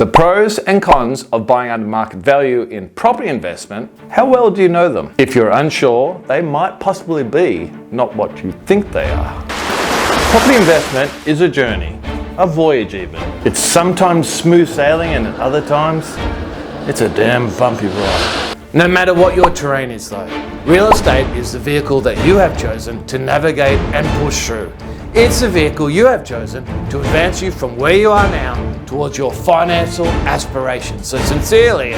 The pros and cons of buying under market value in property investment, how well do you know them? If you're unsure, they might possibly be not what you think they are. Property investment is a journey, a voyage even. It's sometimes smooth sailing and at other times, it's a damn bumpy ride. No matter what your terrain is though, real estate is the vehicle that you have chosen to navigate and push through. It's the vehicle you have chosen to advance you from where you are now towards your financial aspirations. So sincerely,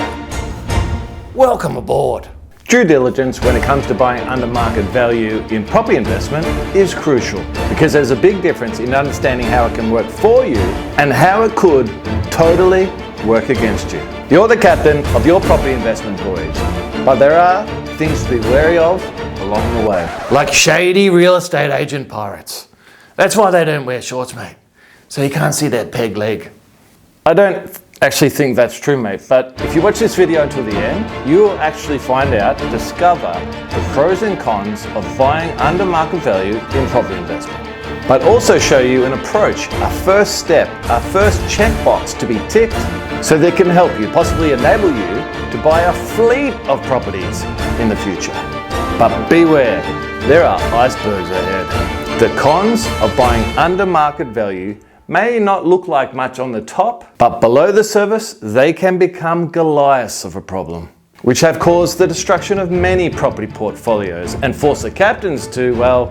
welcome aboard. Due diligence when it comes to buying under market value in property investment is crucial because there's a big difference in understanding how it can work for you and how it could totally work against you. You're the captain of your property investment voyage, but there are things to be wary of along the way. Like shady real estate agent pirates. That's why they don't wear shorts, mate. So you can't see their peg leg. I don't actually think that's true, mate, but if you watch this video until the end, you will actually find out, discover the pros and cons of buying under market value in property investment. But also show you an approach, a first step, a first checkbox to be ticked so they can help you, possibly enable you to buy a fleet of properties in the future. But beware, there are icebergs ahead. The cons of buying under market value may not look like much on the top, but below the surface, they can become Goliaths of a problem, which have caused the destruction of many property portfolios and forced the captains to, well,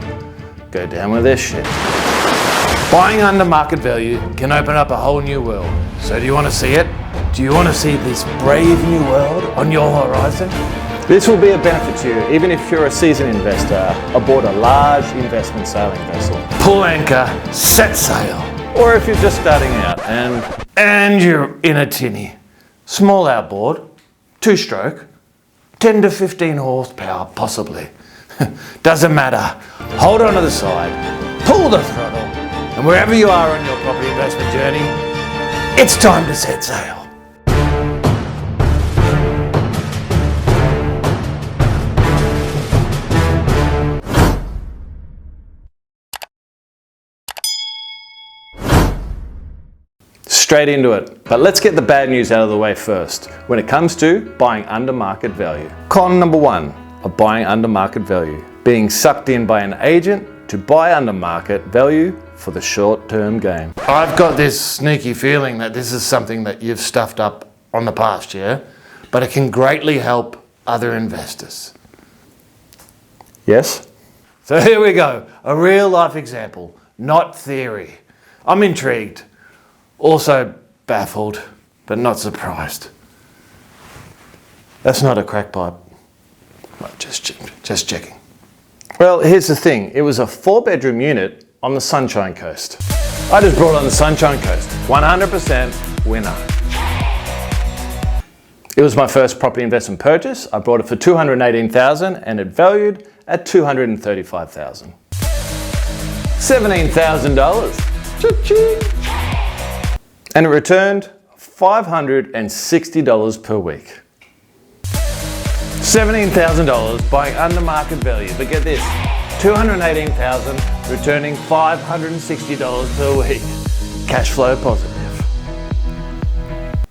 go down with their shit. Buying under market value can open up a whole new world. So do you want to see it? Do you want to see this brave new world on your horizon? This will be a benefit to you even if you're a seasoned investor aboard a large investment sailing vessel. Pull anchor, set sail. Or if you're just starting out and you're in a tinny. Small outboard, 2-stroke, 10 to 15 horsepower possibly. Doesn't matter. Hold on to the side, pull the throttle, and wherever you are on your property investment journey, it's time to set sail. Straight into it. But let's get the bad news out of the way first when it comes to buying under market value. Con number 1 of buying under market value: being sucked in by an agent to buy under market value for the short-term game. I've got this sneaky feeling that this is something that you've stuffed up on the past year, but it can greatly help other investors. Yes? So here we go, a real life example, not theory. I'm intrigued. Also baffled, but not surprised. That's not a crack pipe. Well, just checking. Well, here's the thing. It was a 4-bedroom unit on the Sunshine Coast. I just brought on the Sunshine Coast. 100% winner. It was my first property investment purchase. I bought it for $218,000 and it valued at $235,000. $17,000. Cha-ching! And it returned $560 per week. $17,000 buying under market value, but get this, $218,000 returning $560 per week. Cash flow positive.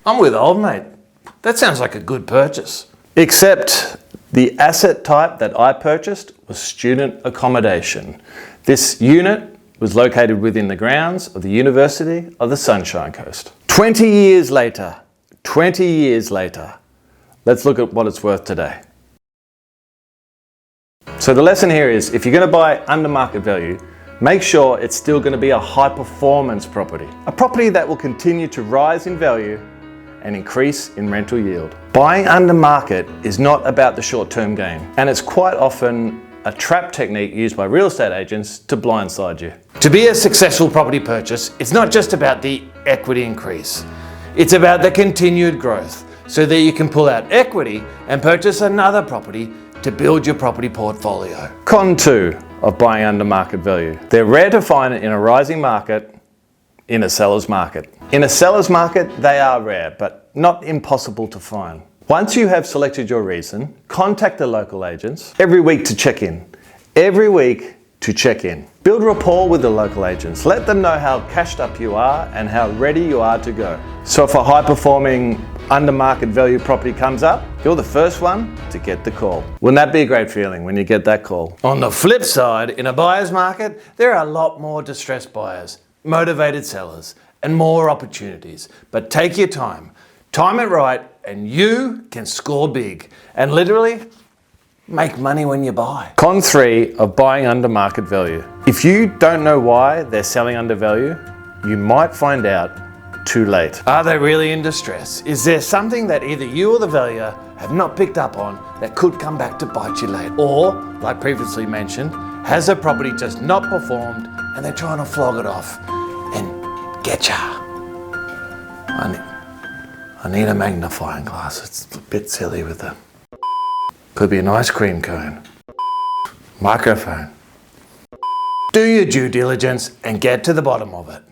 I'm with old mate. That sounds like a good purchase. Except the asset type that I purchased was student accommodation. This unit was located within the grounds of the University of the Sunshine Coast. 20 years later, let's look at what it's worth today. So the lesson here is, if you're going to buy under market value, make sure it's still going to be a high performance property. A property that will continue to rise in value and increase in rental yield. Buying under market is not about the short-term gain, and it's quite often a trap technique used by real estate agents to blindside you. To be a successful property purchase, it's not just about the equity increase. It's about the continued growth so that you can pull out equity and purchase another property to build your property portfolio. Con 2 of buying under market value. They're rare to find in a rising market, in a seller's market. In a seller's market, they are rare, but not impossible to find. Once you have selected your reason, contact the local agents every week to check in. Every week to check in. Build rapport with the local agents. Let them know how cashed up you are and how ready you are to go. So if a high-performing under market value property comes up, you're the first one to get the call. Wouldn't that be a great feeling when you get that call? On the flip side, in a buyer's market, there are a lot more distressed buyers, motivated sellers, and more opportunities. But take your time it right, and you can score big and literally make money when you buy. Con 3 of buying under market value. If you don't know why they're selling under value, you might find out too late. Are they really in distress? Is there something that either you or the valuer have not picked up on that could come back to bite you later? Or, like previously mentioned, has a property just not performed and they're trying to flog it off and get ya? I need a magnifying glass. It's a bit silly with the... Could be an ice cream cone. Microphone. Do your due diligence and get to the bottom of it.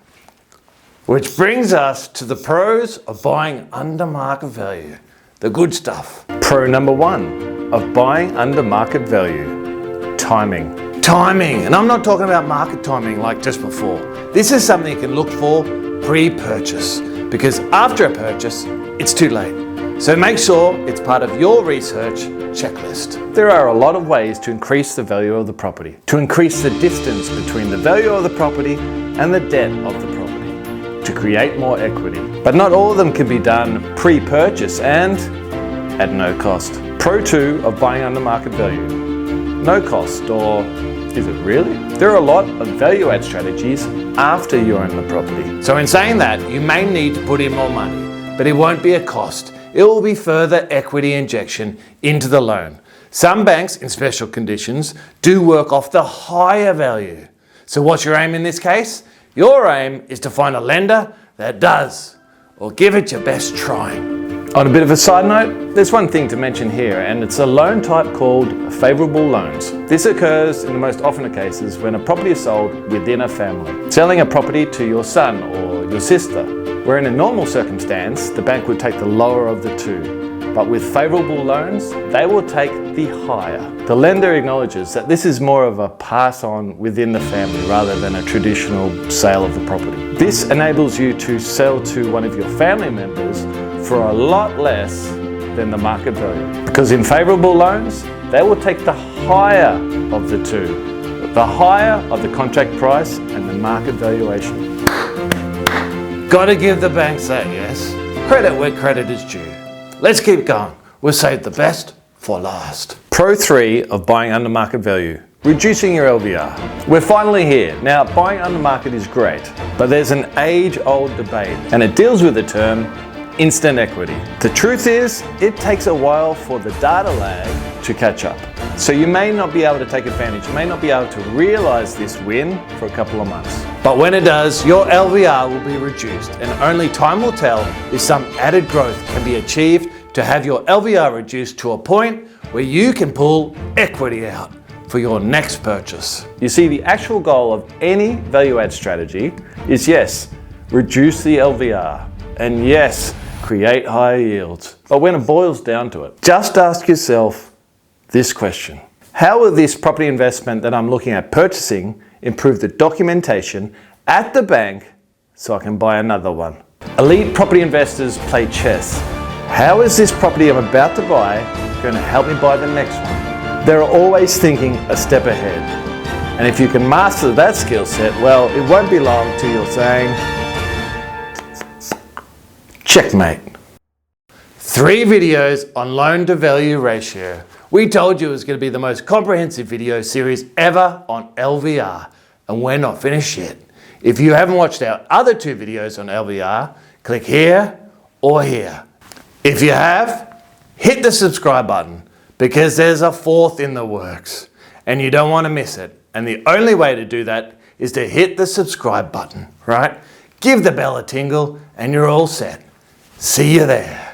Which brings us to the pros of buying under market value. The good stuff. Pro number 1 of buying under market value. Timing. Timing, and I'm not talking about market timing like just before. This is something you can look for pre-purchase, because after a purchase, it's too late. So make sure it's part of your research checklist. There are a lot of ways to increase the value of the property, to increase the distance between the value of the property and the debt of the property, to create more equity. But not all of them can be done pre-purchase and at no cost. Pro 2 of buying under market value. No cost, or is it really? There are a lot of value add strategies after you own the property. So in saying that, you may need to put in more money, but it won't be a cost. It will be further equity injection into the loan. Some banks, in special conditions, do work off the higher value. So what's your aim in this case? Your aim is to find a lender that does, or give it your best try. On a bit of a side note, there's one thing to mention here, and it's a loan type called Favourable Loans. This occurs in the most often of cases when a property is sold within a family. Selling a property to your son or your sister, where in a normal circumstance, the bank would take the lower of the two. But with favourable loans, they will take the higher. The lender acknowledges that this is more of a pass on within the family rather than a traditional sale of the property. This enables you to sell to one of your family members for a lot less than the market value. Because in favourable loans, they will take the higher of the two. The higher of the contract price and the market valuation. Gotta give the banks that, yes. Credit where credit is due. Let's keep going. We'll save the best for last. Pro 3 of buying under market value. Reducing your LVR. We're finally here. Now, buying under market is great, but there's an age-old debate, and it deals with the term instant equity. The truth is, it takes a while for the data lag to catch up. So you may not be able to take advantage, you may not be able to realize this win for a couple of months. But when it does, your LVR will be reduced, and only time will tell if some added growth can be achieved to have your LVR reduced to a point where you can pull equity out for your next purchase. You see, the actual goal of any value add strategy is, yes, reduce the LVR, and yes, create higher yields. But when it boils down to it, just ask yourself this question. How will this property investment that I'm looking at purchasing improve the documentation at the bank so I can buy another one? Elite property investors play chess. How is this property I'm about to buy going to help me buy the next one? They're always thinking a step ahead. And if you can master that skill set, well, it won't be long till you're saying, checkmate. 3 videos on loan to value ratio. We told you it was going to be the most comprehensive video series ever on LVR, and we're not finished yet. If you haven't watched our other 2 videos on LVR, click here or here. If you have, hit the subscribe button, because there's a 4th in the works and you don't want to miss it. And the only way to do that is to hit the subscribe button, right? Give the bell a tingle and you're all set. See you there.